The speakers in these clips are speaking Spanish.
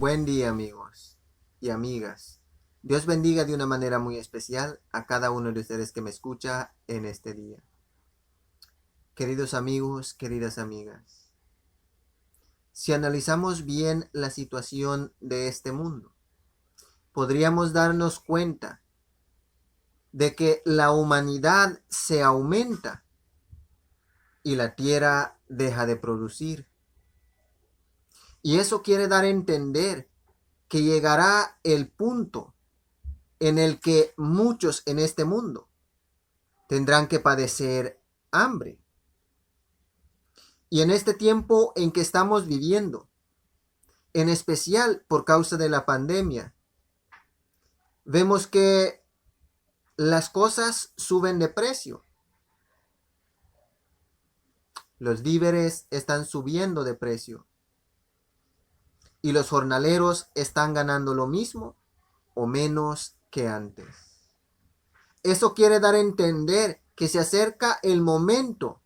Buen día, amigos y amigas. Dios bendiga de una manera muy especial a cada uno de ustedes que me escucha en este día. Queridos amigos, queridas amigas, si analizamos bien la situación de este mundo, podríamos darnos cuenta de que la humanidad se aumenta y la tierra deja de producir. Y eso quiere dar a entender que llegará el punto en el que muchos en este mundo tendrán que padecer hambre. Y en este tiempo en que estamos viviendo, en especial por causa de la pandemia, vemos que las cosas suben de precio. Los víveres están subiendo de precio. Y los jornaleros están ganando lo mismo o menos que antes. Eso quiere dar a entender que se acerca el momento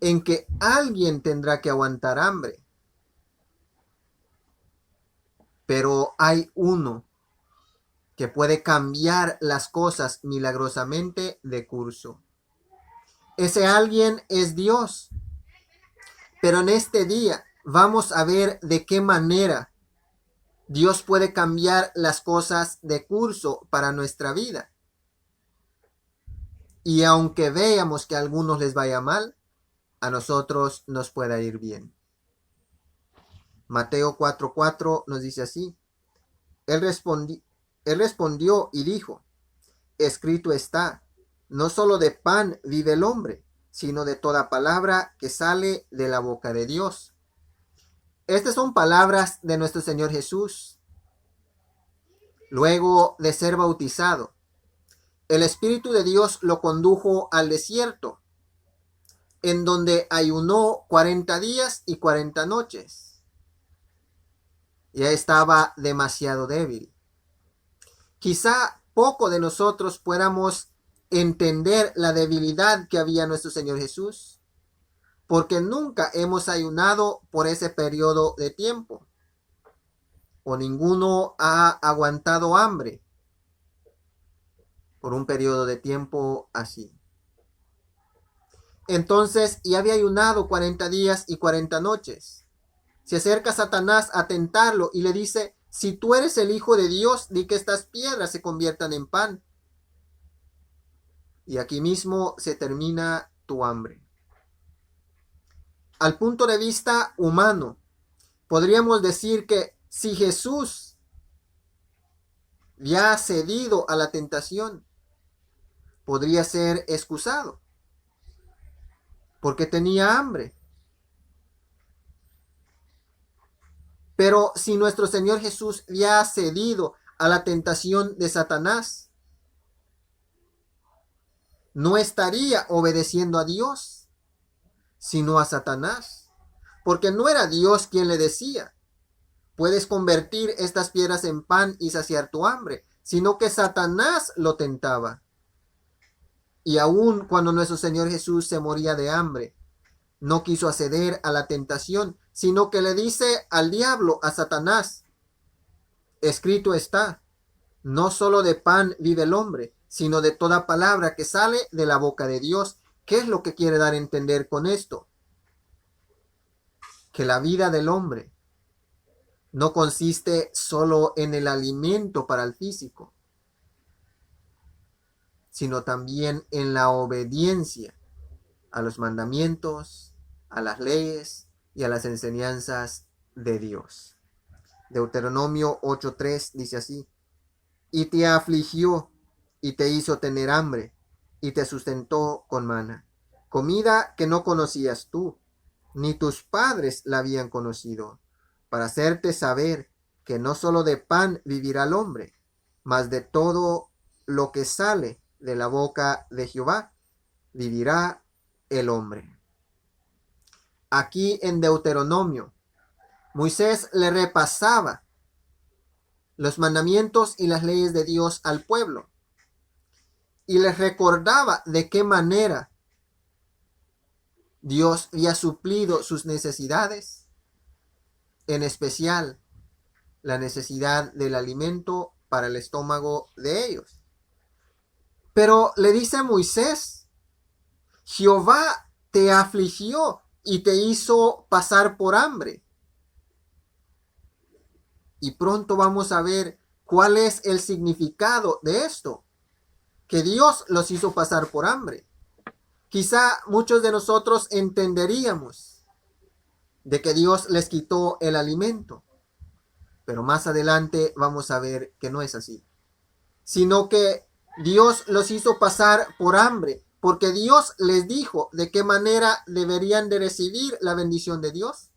en que alguien tendrá que aguantar hambre. Pero hay uno que puede cambiar las cosas milagrosamente de curso. Ese alguien es Dios. Pero en este día vamos a ver de qué manera Dios puede cambiar las cosas de curso para nuestra vida. Y aunque veamos que a algunos les vaya mal, a nosotros nos pueda ir bien. Mateo 4:4 nos dice así: Él respondió y dijo: escrito está, no solo de pan vive el hombre, sino de toda palabra que sale de la boca de Dios. Estas son palabras de nuestro Señor Jesús. Luego de ser bautizado, el Espíritu de Dios lo condujo al desierto, en donde ayunó 40 días y 40 noches. Ya estaba demasiado débil. Quizá poco de nosotros podamos entender la debilidad que había en nuestro Señor Jesús, porque nunca hemos ayunado por ese periodo de tiempo, o ninguno ha aguantado hambre por un periodo de tiempo así. Entonces ya había ayunado 40 días y 40 noches. Se acerca Satanás a tentarlo y le dice: si tú eres el Hijo de Dios, di que estas piedras se conviertan en pan. Y aquí mismo se termina tu hambre. Al punto de vista humano, podríamos decir que si Jesús ya ha cedido a la tentación, podría ser excusado, porque tenía hambre. Pero si nuestro Señor Jesús ya ha cedido a la tentación de Satanás, no estaría obedeciendo a Dios, sino a Satanás, porque no era Dios quien le decía: puedes convertir estas piedras en pan y saciar tu hambre, sino que Satanás lo tentaba. Y aun cuando nuestro Señor Jesús se moría de hambre, no quiso acceder a la tentación, sino que le dice al diablo, a Satanás: escrito está, no solo de pan vive el hombre, sino de toda palabra que sale de la boca de Dios. ¿Qué es lo que quiere dar a entender con esto? Que la vida del hombre no consiste solo en el alimento para el físico, sino también en la obediencia a los mandamientos, a las leyes y a las enseñanzas de Dios. Deuteronomio 8:3 dice así: y te afligió y te hizo tener hambre y te sustentó con maná, comida que no conocías tú, ni tus padres la habían conocido, para hacerte saber que no solo de pan vivirá el hombre, mas de todo lo que sale de la boca de Jehová vivirá el hombre. Aquí en Deuteronomio, Moisés le repasaba los mandamientos y las leyes de Dios al pueblo y les recordaba de qué manera Dios había suplido sus necesidades, en especial la necesidad del alimento para el estómago de ellos. Pero le dice a Moisés, Jehová te afligió y te hizo pasar por hambre. Y pronto vamos a ver cuál es el significado de esto, que Dios los hizo pasar por hambre. Quizá muchos de nosotros entenderíamos de que Dios les quitó el alimento, pero más adelante vamos a ver que no es así, sino que Dios los hizo pasar por hambre, porque Dios les dijo de qué manera deberían de recibir la bendición de Dios,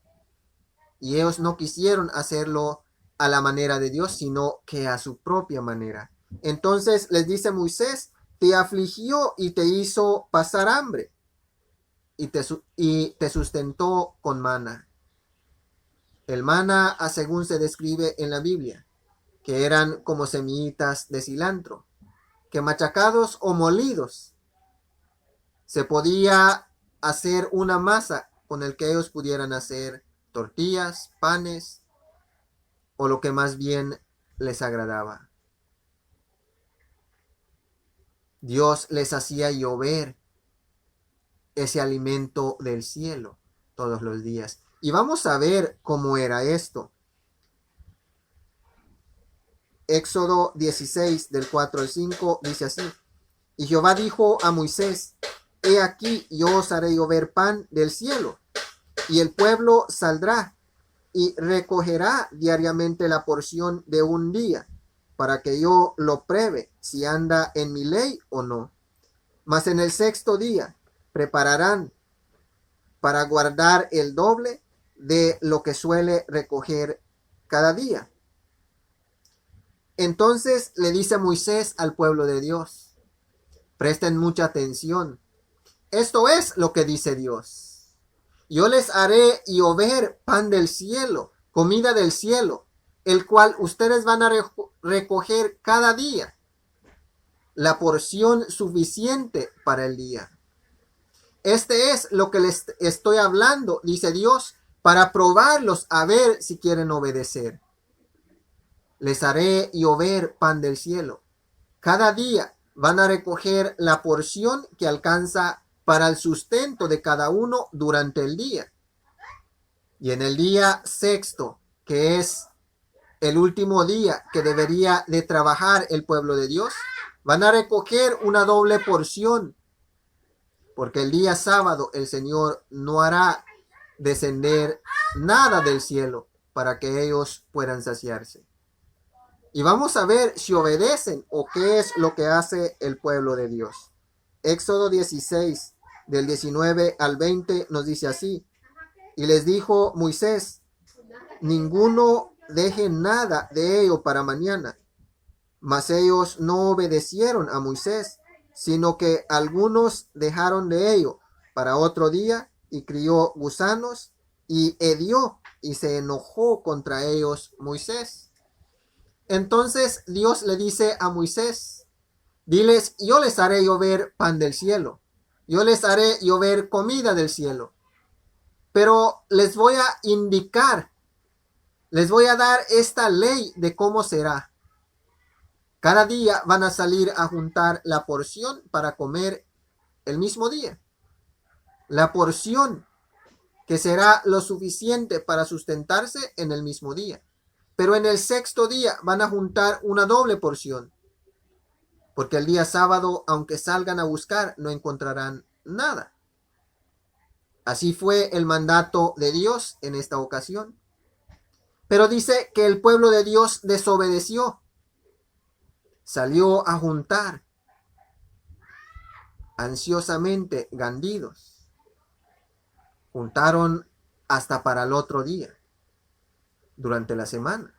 y ellos no quisieron hacerlo a la manera de Dios, sino que a su propia manera. Entonces les dice Moisés, te afligió y te hizo pasar hambre, y te sustentó con maná. El maná, según se describe en la Biblia, que eran como semillitas de cilantro, que machacados o molidos se podía hacer una masa con el que ellos pudieran hacer tortillas, panes o lo que más bien les agradaba. Dios les hacía llover ese alimento del cielo todos los días. Y vamos a ver cómo era esto. Éxodo 16, del 4 al 5, dice así. Y Jehová dijo a Moisés, he aquí, yo os haré llover pan del cielo, y el pueblo saldrá y recogerá diariamente la porción de un día, para que yo lo pruebe si anda en mi ley o no. Mas en el sexto día prepararán para guardar el doble de lo que suele recoger cada día. Entonces le dice Moisés al pueblo de Dios, presten mucha atención. Esto es lo que dice Dios. Yo les haré llover pan del cielo, comida del cielo, el cual ustedes van a recoger cada día, la porción suficiente para el día. Este es lo que les estoy hablando, dice Dios, para probarlos a ver si quieren obedecer. Les haré llover pan del cielo. Cada día van a recoger la porción que alcanza para el sustento de cada uno durante el día. Y en el día sexto, que es el último día que debería de trabajar el pueblo de Dios, van a recoger una doble porción, porque el día sábado el Señor no hará descender nada del cielo para que ellos puedan saciarse. Y vamos a ver si obedecen o qué es lo que hace el pueblo de Dios. Éxodo 16, del 19 al 20, nos dice así. Y les dijo Moisés, ninguno deje nada de ello para mañana. Mas ellos no obedecieron a Moisés, sino que algunos dejaron de ello para otro día y crió gusanos y hedió y se enojó contra ellos Moisés. Entonces Dios le dice a Moisés, diles, yo les haré llover pan del cielo, yo les haré llover comida del cielo, pero les voy a indicar, les voy a dar esta ley de cómo será. Cada día van a salir a juntar la porción para comer el mismo día. La porción que será lo suficiente para sustentarse en el mismo día. Pero en el sexto día van a juntar una doble porción. Porque el día sábado, aunque salgan a buscar, no encontrarán nada. Así fue el mandato de Dios en esta ocasión. Pero dice que el pueblo de Dios desobedeció. Salió a juntar ansiosamente gandidos. Juntaron hasta para el otro día, durante la semana.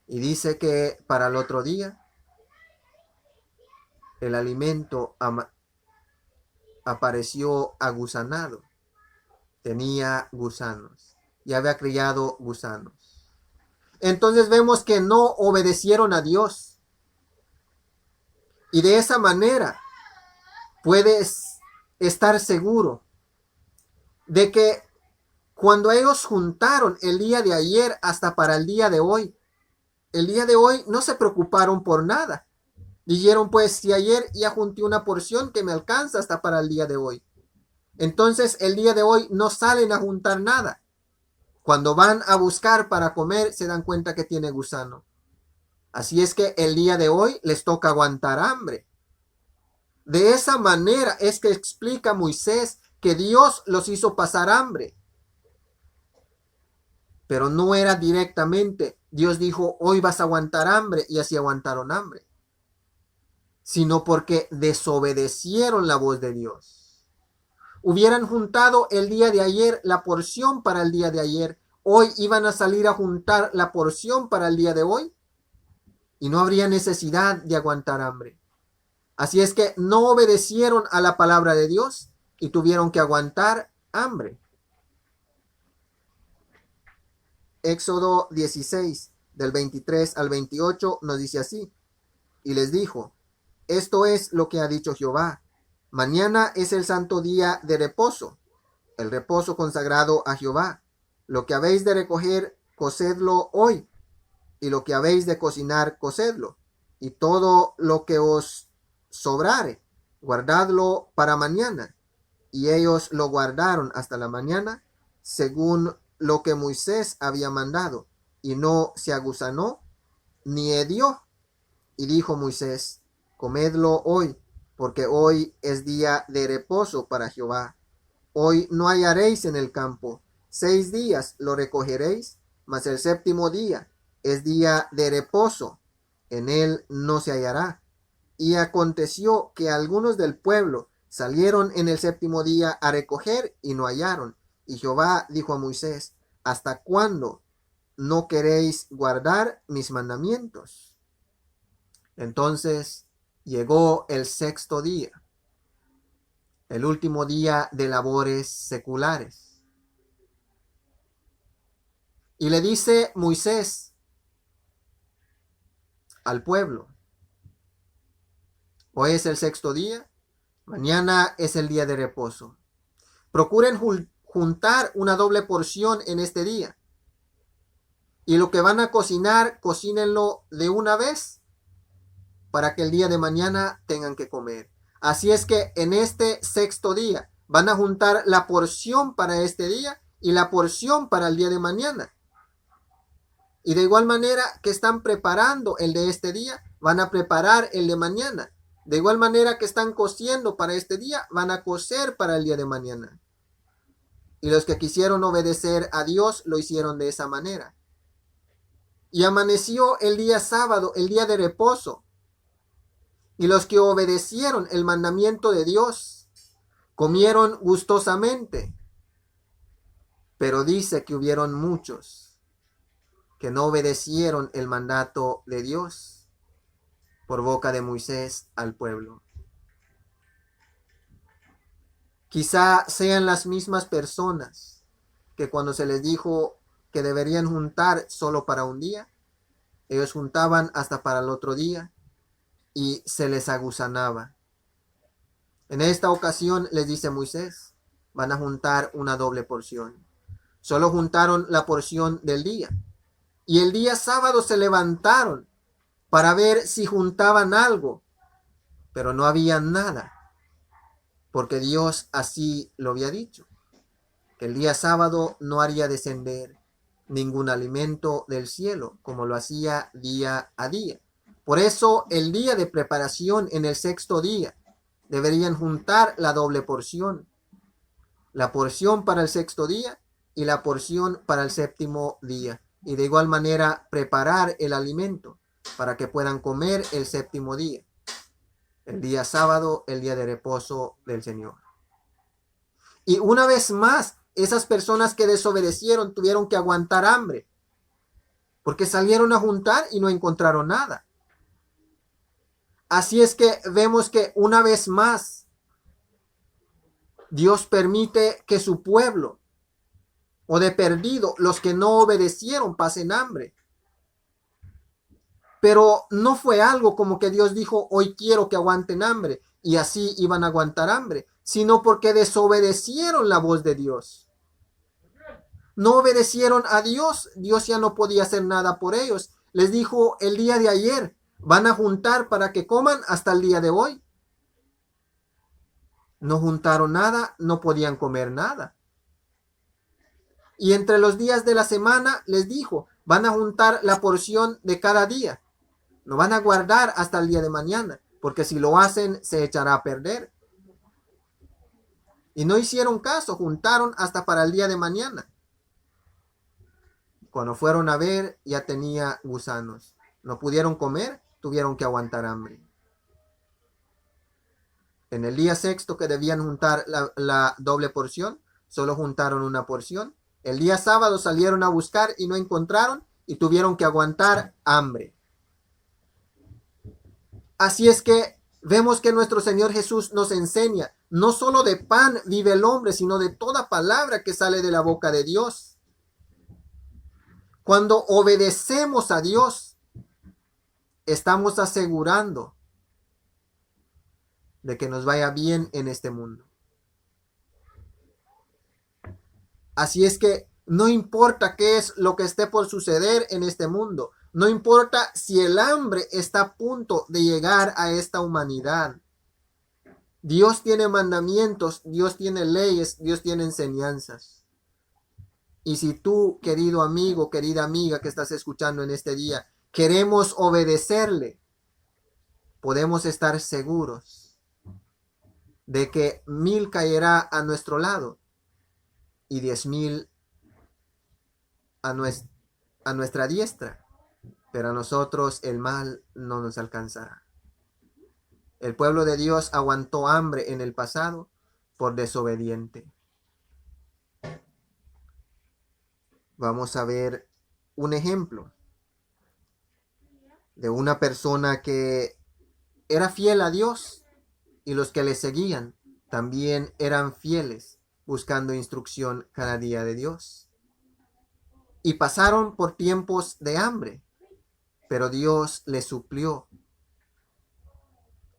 Y dice que para el otro día el alimento apareció agusanado. Tenía gusanos y había criado gusanos. Entonces vemos que no obedecieron a Dios. Y de esa manera puedes estar seguro de que Cuando ellos juntaron el día de ayer hasta para el día de hoy no se preocuparon por nada. Dijeron, pues si ayer ya junté una porción que me alcanza hasta para el día de hoy, entonces el día de hoy no salen a juntar nada. Cuando van a buscar para comer se dan cuenta que tiene gusano. Así es que el día de hoy les toca aguantar hambre. De esa manera es que explica Moisés que Dios los hizo pasar hambre. Pero no era directamente, Dios dijo, hoy vas a aguantar hambre, y así aguantaron hambre, sino porque desobedecieron la voz de Dios. Hubieran juntado el día de ayer la porción para el día de ayer, hoy iban a salir a juntar la porción para el día de hoy, y no habría necesidad de aguantar hambre. Así es que no obedecieron a la palabra de Dios y tuvieron que aguantar hambre. Éxodo 16, del 23 al 28, nos dice así: y les dijo, esto es lo que ha dicho Jehová, mañana es el santo día de reposo, el reposo consagrado a Jehová. Lo que habéis de recoger, cocedlo hoy, y lo que habéis de cocinar, cocedlo, y todo lo que os sobrare, guardadlo para mañana. Y ellos lo guardaron hasta la mañana, según lo que Moisés había mandado, y no se agusanó ni hedió. Y dijo Moisés, comedlo hoy, porque hoy es día de reposo para Jehová. Hoy no hallaréis en el campo, 6 días lo recogeréis, mas el séptimo día es día de reposo, en él no se hallará. Y aconteció que algunos del pueblo salieron en el séptimo día a recoger y no hallaron. Y Jehová dijo a Moisés, ¿hasta cuándo no queréis guardar mis mandamientos? Entonces llegó el 6º día, el último día de labores seculares. Y le dice Moisés al pueblo, hoy es el 6º día, mañana es el día de reposo. Procuren juntar una doble porción en este día. Y lo que van a cocinar, cocínenlo de una vez para que el día de mañana tengan que comer. Así es que en este 6º día van a juntar la porción para este día y la porción para el día de mañana. Y de igual manera que están preparando el de este día, van a preparar el de mañana. De igual manera que están cociendo para este día, van a cocer para el día de mañana. Y los que quisieron obedecer a Dios lo hicieron de esa manera. Y amaneció el día sábado, el día de reposo. Y los que obedecieron el mandamiento de Dios comieron gustosamente. Pero dice que hubieron muchos que no obedecieron el mandato de Dios por boca de Moisés al pueblo. Quizá sean las mismas personas que cuando se les dijo que deberían juntar solo para un día, ellos juntaban hasta para el otro día y se les agusanaba. En esta ocasión les dice Moisés, van a juntar una doble porción. Solo juntaron la porción del día. Y el día sábado se levantaron para ver si juntaban algo, pero no había nada, porque Dios así lo había dicho, que el día sábado no haría descender ningún alimento del cielo, como lo hacía día a día. Por eso el día de preparación en el 6º día deberían juntar la doble porción, la porción para el 6º día y la porción para el 7º día, y de igual manera preparar el alimento para que puedan comer el 7º día, el día sábado, el día de reposo del Señor. Y una vez más, esas personas que desobedecieron tuvieron que aguantar hambre, porque salieron a juntar y no encontraron nada. Así es que vemos que una vez más, Dios permite que su pueblo, o de perdido, los que no obedecieron, pasen hambre. Pero no fue algo como que Dios dijo, hoy quiero que aguanten hambre, y así iban a aguantar hambre, sino porque desobedecieron la voz de Dios. No obedecieron a Dios. Dios ya no podía hacer nada por ellos. Les dijo el día de ayer, van a juntar para que coman hasta el día de hoy. No juntaron nada, no podían comer nada. Y entre los días de la semana les dijo, van a juntar la porción de cada día. No van a guardar hasta el día de mañana, porque si lo hacen se echará a perder. Y no hicieron caso, juntaron hasta para el día de mañana. Cuando fueron a ver, ya tenía gusanos. No pudieron comer, tuvieron que aguantar hambre. En el día sexto, que debían juntar la doble porción, solo juntaron una porción. El día sábado salieron a buscar y no encontraron y tuvieron que aguantar hambre. Así es que vemos que nuestro Señor Jesús nos enseña, no solo de pan vive el hombre, sino de toda palabra que sale de la boca de Dios. Cuando obedecemos a Dios, estamos asegurando de que nos vaya bien en este mundo. Así es que no importa qué es lo que esté por suceder en este mundo, no importa si el hambre está a punto de llegar a esta humanidad. Dios tiene mandamientos, Dios tiene leyes, Dios tiene enseñanzas. Y si tú, querido amigo, querida amiga que estás escuchando en este día, queremos obedecerle, podemos estar seguros de que 1000 caerá a nuestro lado y 10,000 a nuestra diestra, pero a nosotros el mal no nos alcanzará. El pueblo de Dios aguantó hambre en el pasado por desobediente. Vamos a ver un ejemplo de una persona que era fiel a Dios y los que le seguían también eran fieles, buscando instrucción cada día de Dios. Y pasaron por tiempos de hambre, pero Dios les suplió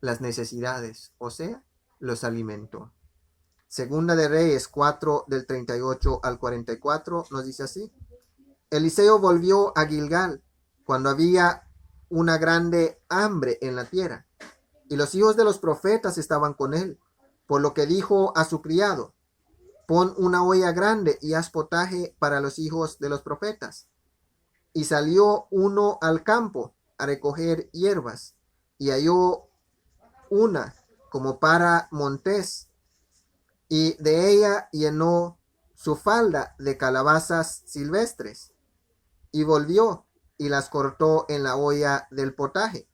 las necesidades, o sea, los alimentó. Segunda de Reyes 4, del 38 al 44, nos dice así. Eliseo volvió a Gilgal cuando había una grande hambre en la tierra, y los hijos de los profetas estaban con él, por lo que dijo a su criado, pon una olla grande y haz potaje para los hijos de los profetas. Y salió uno al campo a recoger hierbas, y halló una como para montés, y de ella llenó su falda de calabazas silvestres, y volvió y las cortó en la olla del potaje,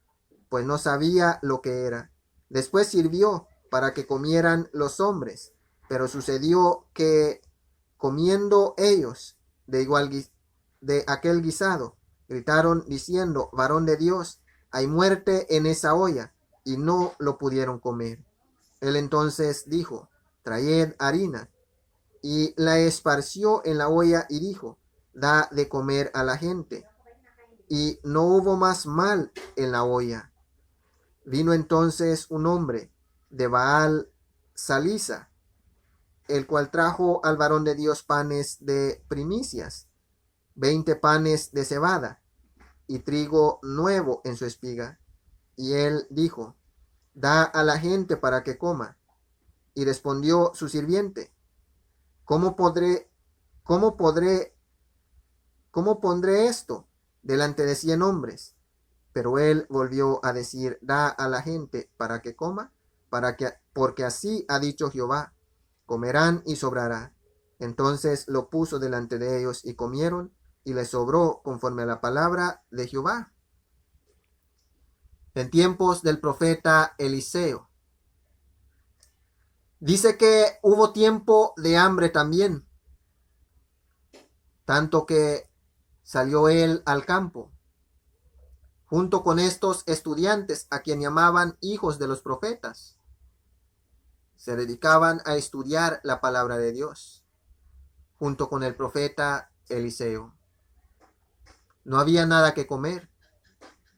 pues no sabía lo que era. Después sirvió para que comieran los hombres, pero sucedió que comiendo ellos de aquel guisado, gritaron diciendo, varón de Dios, hay muerte en esa olla, y no lo pudieron comer. Él entonces dijo, traed harina, y la esparció en la olla y dijo, da de comer a la gente. Y no hubo más mal en la olla. Vino entonces un hombre de Baal Salisa, el cual trajo al varón de Dios panes de primicias, 20 panes de cebada y trigo nuevo en su espiga. Y él dijo, da a la gente para que coma. Y respondió su sirviente, ¿Cómo pondré esto delante de 100 hombres? Pero él volvió a decir, da a la gente para que coma, porque así ha dicho Jehová, comerán y sobrará. Entonces lo puso delante de ellos y comieron, y les sobró conforme a la palabra de Jehová. En tiempos del profeta Eliseo, dice que hubo tiempo de hambre también, tanto que salió él al campo, junto con estos estudiantes a quien llamaban hijos de los profetas. Se dedicaban a estudiar la palabra de Dios, junto con el profeta Eliseo. No había nada que comer.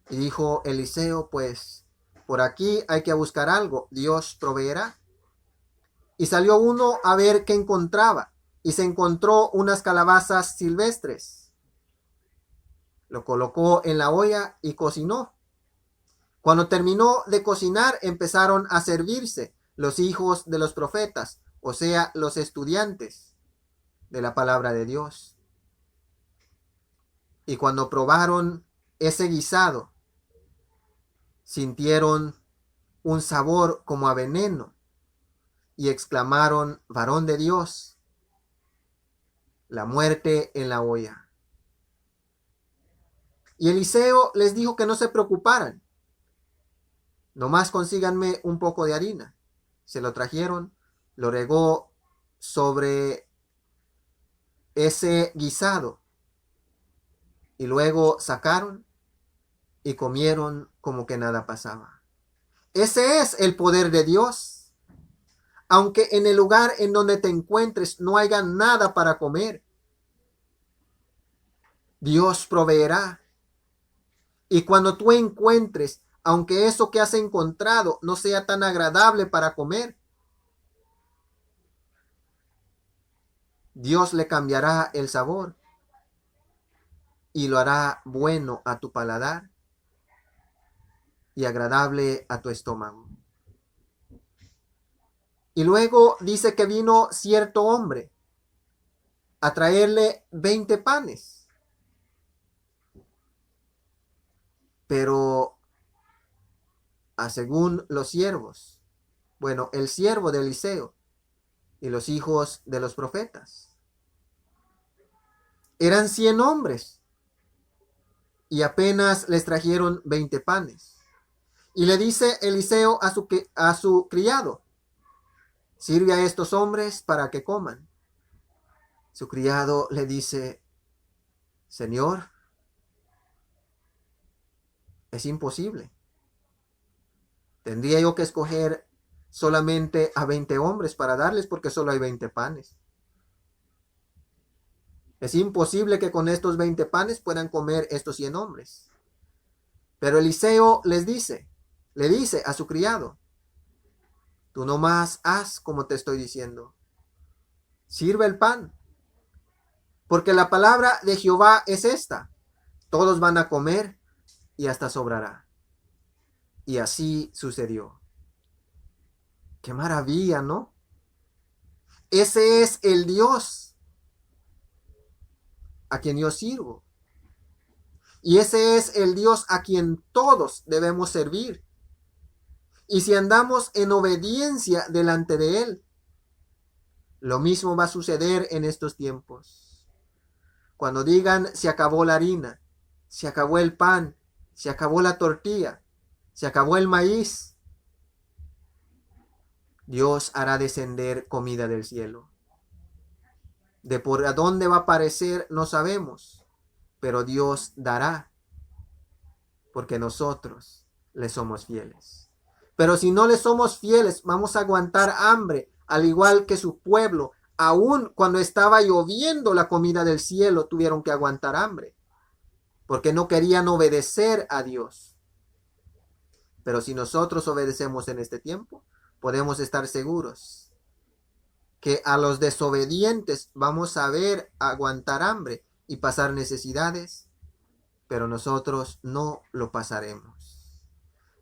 Y dijo Eliseo, pues, por aquí hay que buscar algo, Dios proveerá. Y salió uno a ver qué encontraba. y se encontró unas calabazas silvestres. Lo colocó en la olla y cocinó. Cuando terminó de cocinar, empezaron a servirse los hijos de los profetas, o sea, los estudiantes de la palabra de Dios. Y cuando probaron ese guisado, sintieron un sabor como a veneno y exclamaron: varón de Dios, la muerte en la olla. Y Eliseo les dijo que no se preocuparan, nomás consíganme un poco de harina. Se lo trajeron, lo regó sobre ese guisado y luego sacaron y comieron como que nada pasaba. Ese es el poder de Dios. Aunque en el lugar en donde te encuentres no haya nada para comer, Dios proveerá. Y cuando tú encuentres, aunque eso que has encontrado no sea tan agradable para comer, Dios le cambiará el sabor y lo hará bueno a tu paladar y agradable a tu estómago. Y luego dice que vino cierto hombre a traerle 20 panes. Pero según los siervos, bueno, el siervo de Eliseo y los hijos de los profetas, eran 100 hombres y apenas les trajeron 20 panes. Y le dice Eliseo a su criado: sirve a estos hombres para que coman. Su criado le dice: Señor, es imposible. Tendría yo que escoger solamente a 20 hombres para darles, porque solo hay 20 panes. Es imposible que con estos 20 panes puedan comer estos 100 hombres. Pero Eliseo le dice a su criado: tú nomás haz como te estoy diciendo. Sirve el pan. Porque la palabra de Jehová es esta: todos van a comer y hasta sobrará. Y así sucedió. ¡Qué maravilla!, ¿no? Ese es el Dios a quien yo sirvo. Y ese es el Dios a quien todos debemos servir. Y si andamos en obediencia delante de Él, lo mismo va a suceder en estos tiempos. Cuando digan: se acabó la harina, se acabó el pan, se acabó la tortilla, se acabó el maíz, Dios hará descender comida del cielo. De por a dónde va a aparecer no sabemos, pero Dios dará, porque nosotros le somos fieles. Pero si no le somos fieles, vamos a aguantar hambre, al igual que su pueblo. Aún cuando estaba lloviendo la comida del cielo, tuvieron que aguantar hambre, porque no querían obedecer a Dios. Pero si nosotros obedecemos en este tiempo, podemos estar seguros que a los desobedientes vamos a ver aguantar hambre y pasar necesidades, pero nosotros no lo pasaremos.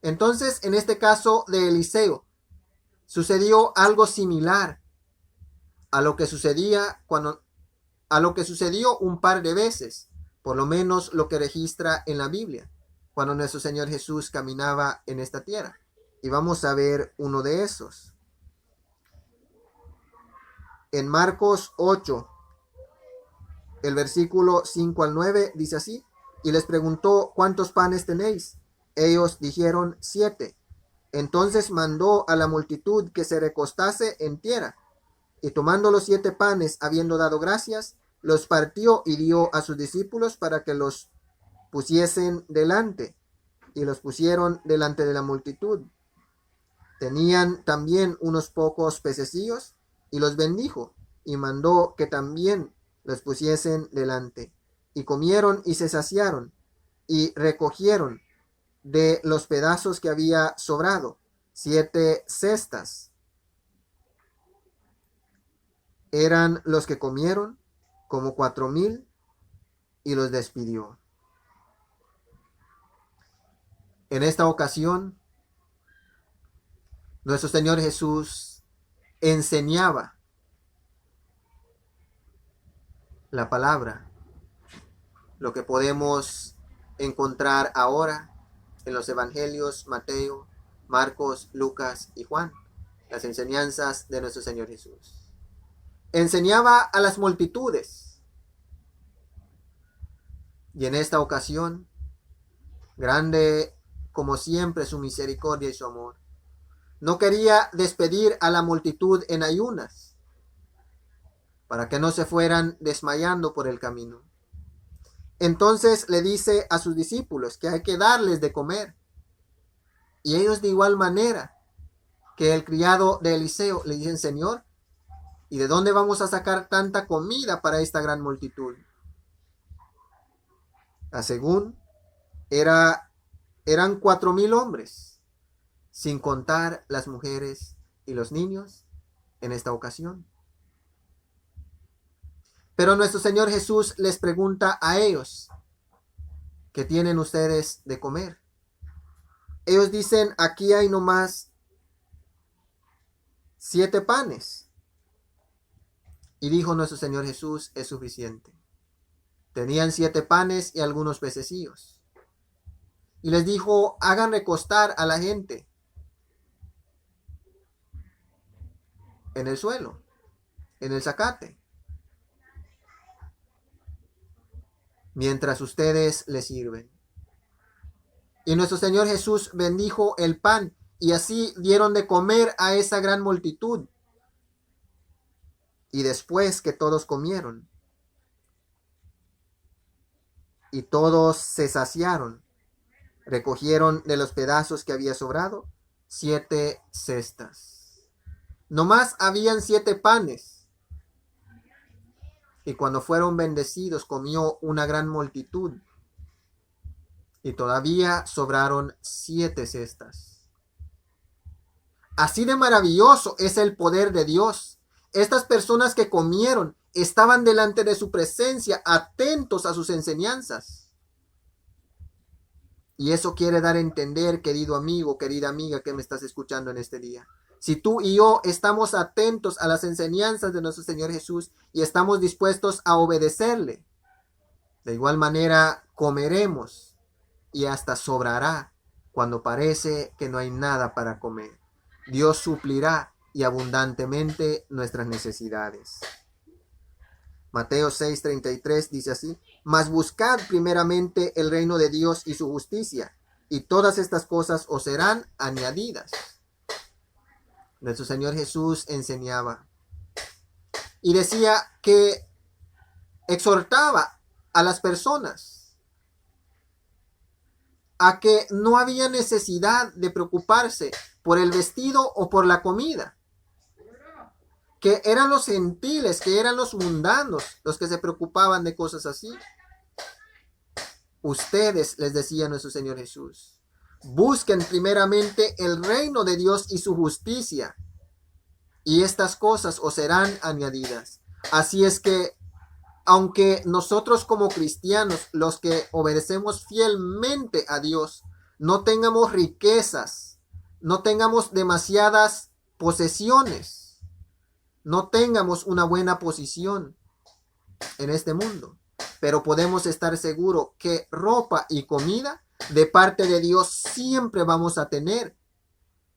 Entonces, en este caso de Eliseo, sucedió algo similar a lo que sucedió un par de veces, por lo menos lo que registra en la Biblia, cuando nuestro Señor Jesús caminaba en esta tierra. Y vamos a ver uno de esos. En Marcos 8, el versículo 5 al 9, dice así: y les preguntó: ¿cuántos panes tenéis? Ellos dijeron: 7. Entonces mandó a la multitud que se recostase en tierra, y tomando los 7 panes, habiendo dado gracias, los partió y dio a sus discípulos para que los pusiesen delante, y los pusieron delante de la multitud. Tenían también unos pocos pececillos, y los bendijo, y mandó que también los pusiesen delante. Y comieron y se saciaron, y recogieron de los pedazos que había sobrado 7 cestas. eran los que comieron, como 4,000, y los despidió. En esta ocasión, nuestro Señor Jesús enseñaba la palabra, lo que podemos encontrar ahora en los evangelios Mateo, Marcos, Lucas y Juan, las enseñanzas de nuestro Señor Jesús. Enseñaba a las multitudes, y en esta ocasión, grande como siempre su misericordia y su amor, no quería despedir a la multitud en ayunas, para que no se fueran desmayando por el camino. Entonces le dice a sus discípulos que hay que darles de comer. Y ellos de igual manera que el criado de Eliseo le dicen: Señor, ¿y de dónde vamos a sacar tanta comida para esta gran multitud? Según eran 4,000 hombres, sin contar las mujeres y los niños en esta ocasión. Pero nuestro Señor Jesús les pregunta a ellos: ¿qué tienen ustedes de comer? Ellos dicen: aquí hay nomás 7 panes. Y dijo nuestro Señor Jesús: es suficiente. Tenían 7 panes y algunos pececillos. Y les dijo: hagan recostar a la gente en el suelo, en el zacate, mientras ustedes les sirven. Y nuestro Señor Jesús bendijo el pan, y así dieron de comer a esa gran multitud. Y después que todos comieron, y todos se saciaron, recogieron de los pedazos que había sobrado 7 cestas. Nomás habían 7 panes. Y cuando fueron bendecidos, comió una gran multitud. Y todavía sobraron 7 cestas. Así de maravilloso es el poder de Dios. Estas personas que comieron estaban delante de su presencia, atentos a sus enseñanzas. Y eso quiere dar a entender, querido amigo, querida amiga que me estás escuchando en este día. Si tú y yo estamos atentos a las enseñanzas de nuestro Señor Jesús y estamos dispuestos a obedecerle, de igual manera comeremos y hasta sobrará cuando parece que no hay nada para comer. Dios suplirá y abundantemente nuestras necesidades. Mateo 6:33 dice así: mas buscad primeramente el reino de Dios y su justicia, y todas estas cosas os serán añadidas. Nuestro Señor Jesús enseñaba y decía que exhortaba a las personas a que no había necesidad de preocuparse por el vestido o por la comida, que eran los gentiles, que eran los mundanos los que se preocupaban de cosas así. Ustedes, les decía nuestro Señor Jesús, busquen primeramente el reino de Dios y su justicia, y estas cosas os serán añadidas. Así es que, aunque nosotros como cristianos, los que obedecemos fielmente a Dios, no tengamos riquezas, no tengamos demasiadas posesiones, no tengamos una buena posición en este mundo, pero podemos estar seguros que ropa y comida de parte de Dios siempre vamos a tener,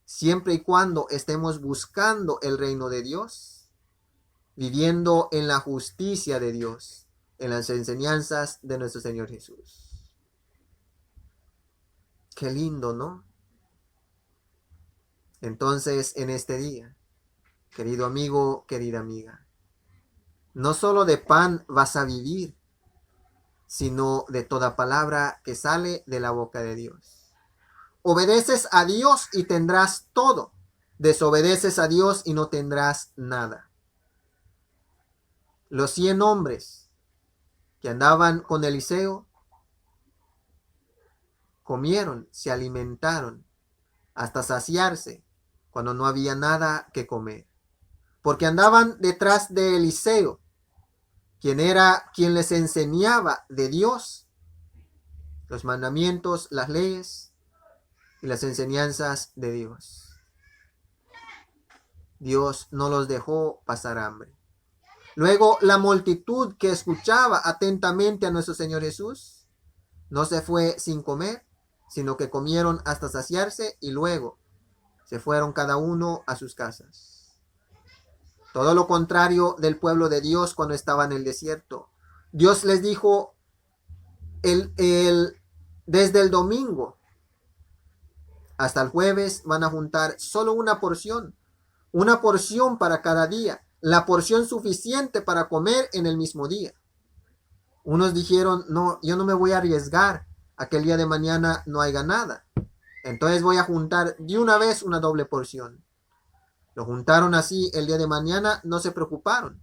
siempre y cuando estemos buscando el reino de Dios, viviendo en la justicia de Dios, en las enseñanzas de nuestro Señor Jesús. Qué lindo, ¿no? Entonces, en este día, querido amigo, querida amiga, no solo de pan vas a vivir, sino de toda palabra que sale de la boca de Dios. Obedeces a Dios y tendrás todo. Desobedeces a Dios y no tendrás nada. Los 100 hombres que andaban con Eliseo comieron, se alimentaron hasta saciarse cuando no había nada que comer. porque andaban detrás de Eliseo, quien era quien les enseñaba de Dios los mandamientos, las leyes y las enseñanzas de Dios. Dios no los dejó pasar hambre. Luego, la multitud que escuchaba atentamente a nuestro Señor Jesús no se fue sin comer, sino que comieron hasta saciarse y luego se fueron cada uno a sus casas. Todo lo contrario del pueblo de Dios cuando estaba en el desierto. Dios les dijo desde el domingo hasta el jueves van a juntar solo una porción para cada día, la porción suficiente para comer en el mismo día. Unos dijeron, no, yo no me voy a arriesgar a que el día de mañana no haya nada. Entonces voy a juntar de una vez una doble porción. Lo juntaron así, el día de mañana no se preocuparon.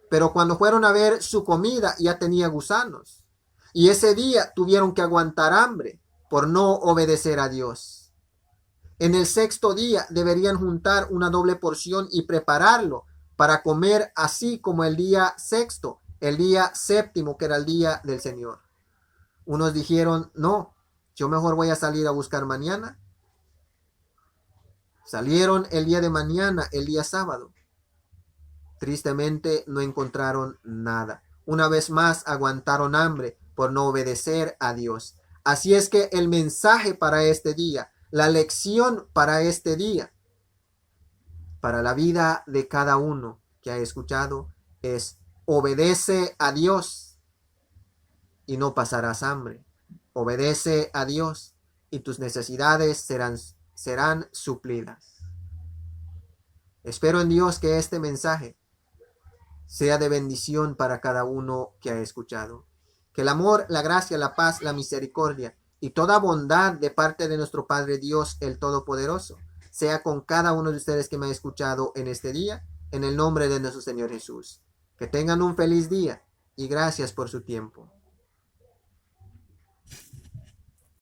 Pero cuando fueron a ver su comida ya tenía gusanos. Y ese día tuvieron que aguantar hambre por no obedecer a Dios. En el sexto día deberían juntar una doble porción y prepararlo para comer así como el día sexto, el día séptimo, que era el día del Señor. Unos dijeron, no, yo mejor voy a salir a buscar mañana. Salieron el día de mañana, el día sábado. Tristemente no encontraron nada. Una vez más aguantaron hambre por no obedecer a Dios. Así es que el mensaje para este día, la lección para este día, para la vida de cada uno que ha escuchado, es obedece a Dios y no pasarás hambre. Obedece a Dios y tus necesidades serán suplidas. Espero en Dios que este mensaje sea de bendición para cada uno que ha escuchado. Que el amor, la gracia, la paz, la misericordia y toda bondad de parte de nuestro Padre Dios, el Todopoderoso, sea con cada uno de ustedes que me ha escuchado en este día, en el nombre de nuestro Señor Jesús. Que tengan un feliz día y gracias por su tiempo.